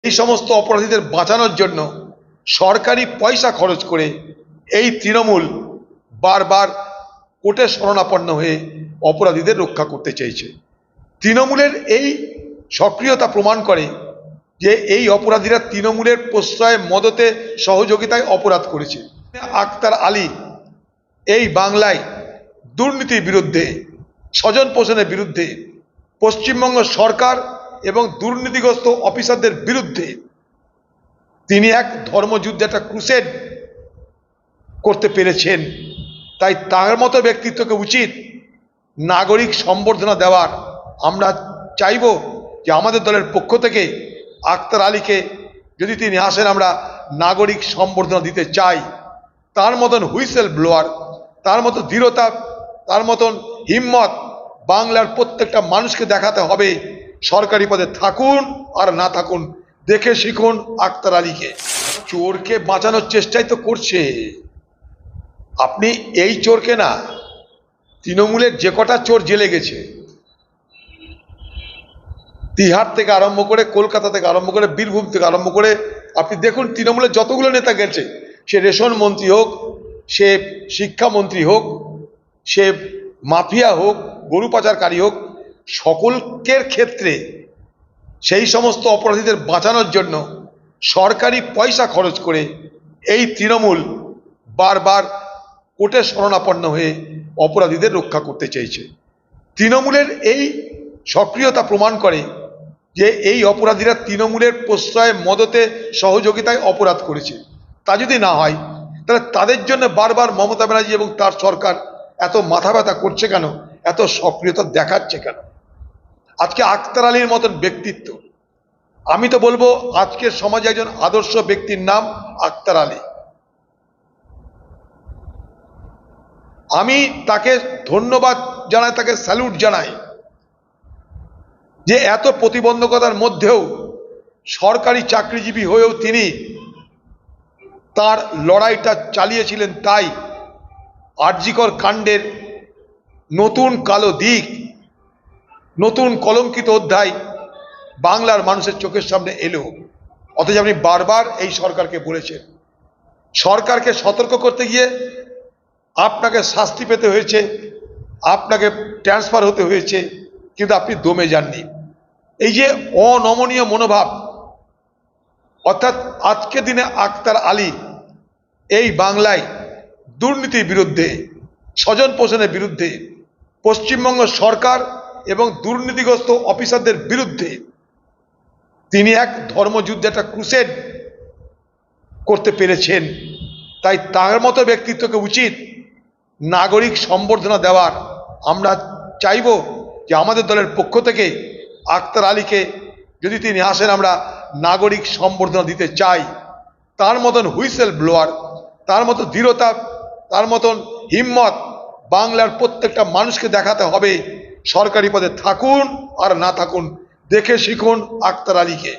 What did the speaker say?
এই সমস্ত অপরাধীদের বাঁচানোর জন্য সরকারি পয়সা খরচ করে এই তৃণমূল বারবার কোর্টের শরণাপন্ন হয়ে অপরাধীদের রক্ষা করতে চাইছে। তৃণমূলের এই সক্রিয়তা প্রমাণ করে যে এই অপরাধীরা তৃণমূলের প্রশ্রয়ে মদতে সহযোগিতায় অপরাধ করেছে। আক্তার আলী এই বাংলায় দুর্নীতির বিরুদ্ধে, স্বজন পোষণের বিরুদ্ধে, পশ্চিমবঙ্গ সরকার এবং দুর্নীতিগ্রস্ত অফিসারদের বিরুদ্ধে তিনি এক ধর্মযুদ্ধে, একটা ক্রুসেড করতে পেরেছেন। তাই তার মতো ব্যক্তিত্বকে উচিত নাগরিক সম্বর্ধনা দেওয়ার। আমরা চাইব যে আমাদের দলের পক্ষ থেকে আক্তার আলীকে যদি তিনি আসেন, আমরা নাগরিক সম্বর্ধনা দিতে চাই। তার মতন হুইসেল ব্লোয়ার, তার মতো দৃঢ়তা, তার মতন হিম্মত বাংলার প্রত্যেকটা মানুষকে দেখাতে হবে। সরকারি পদে থাকুন আর না থাকুন, দেখে শিখুন আক্তার আলীকে। চোরকে বাঁচানোর চেষ্টাই তো করছে। আপনি এই চোরকে না, তৃণমূলের যে কটা চোর জেলে গেছে, তিহার থেকে আরম্ভ করে, কলকাতা থেকে আরম্ভ করে, বীরভূম থেকে আরম্ভ করে, আপনি দেখুন তৃণমূলের যতগুলো নেতা গেছে, সে রেশন মন্ত্রী হোক, সে শিক্ষামন্ত্রী হোক, সে মাফিয়া হোক, গরু পাচারকারী হোক, সকলের ক্ষেত্রে সেই সমস্ত অপরাধীদের বাঁচানোর জন্য সরকারি পয়সা খরচ করে এই তৃণমূল বারবার কোর্টের শরণাপন্ন হয়ে অপরাধীদের রক্ষা করতে চাইছে। তৃণমূলের এই সক্রিয়তা প্রমাণ করে যে এই অপরাধীরা তৃণমূলের প্রশ্রয়ে মদতে সহযোগিতায় অপরাধ করেছে। তা যদি না হয়, তাহলে তাদের জন্য বারবার মমতা ব্যানার্জি এবং তার সরকার এত মাথা ব্যথা করছে কেন, এত সক্রিয়তা দেখাচ্ছে কেন? আজকে আক্তার আলীর মতন ব্যক্তিত্ব, আমি তো বলবো আজকের সমাজে একজন আদর্শ ব্যক্তির নাম আক্তার আলী। আমি তাকে ধন্যবাদ জানাই, তাকে স্যালুট জানাই যে এত প্রতিবন্ধকতার মধ্যেও সরকারি চাকরিজীবী হয়েও তিনি তার লড়াইটা চালিয়েছিলেন। তাই আরজিকর কাণ্ডের নতুন কালো দিক, নতুন কলঙ্কিত অধ্যায় বাংলার মানুষের চোখের সামনে এলো। অথচ আপনি বারবার এই সরকারকে বলেছেন, সরকারকে সতর্ক করতে গিয়ে আপনাকে শাস্তি পেতে হয়েছে, আপনাকে ট্রান্সফার হতে হয়েছে, কিন্তু আপনি দমে যাননি। এই যে অনমনীয় মনোভাব, অর্থাৎ আজকের দিনে আক্তার আলী এই বাংলায় দুর্নীতির বিরুদ্ধে, স্বজন পোষণের বিরুদ্ধে, পশ্চিমবঙ্গ সরকার এবং দুর্নীতিগ্রস্ত অফিসারদের বিরুদ্ধে তিনি এক ধর্মযুদ্ধে, একটা ক্রুসেড করতে পেরেছেন। তাই তার মতো ব্যক্তিত্বকে উচিত নাগরিক সম্বর্ধনা দেওয়ার। আমরা চাইব যে আমাদের দলের পক্ষ থেকে আক্তার আলীকে যদি তিনি আসেন, আমরা নাগরিক সম্বর্ধনা দিতে চাই। তার মতন হুইসেল ব্লোয়ার, তার মতো দৃঢ়তা, তার মতন হিম্মত বাংলার প্রত্যেকটা মানুষকে দেখাতে হবে। সরকারি পদে থাকুন আর না থাকুন, দেখে শিখুন আক্তার আলীকে।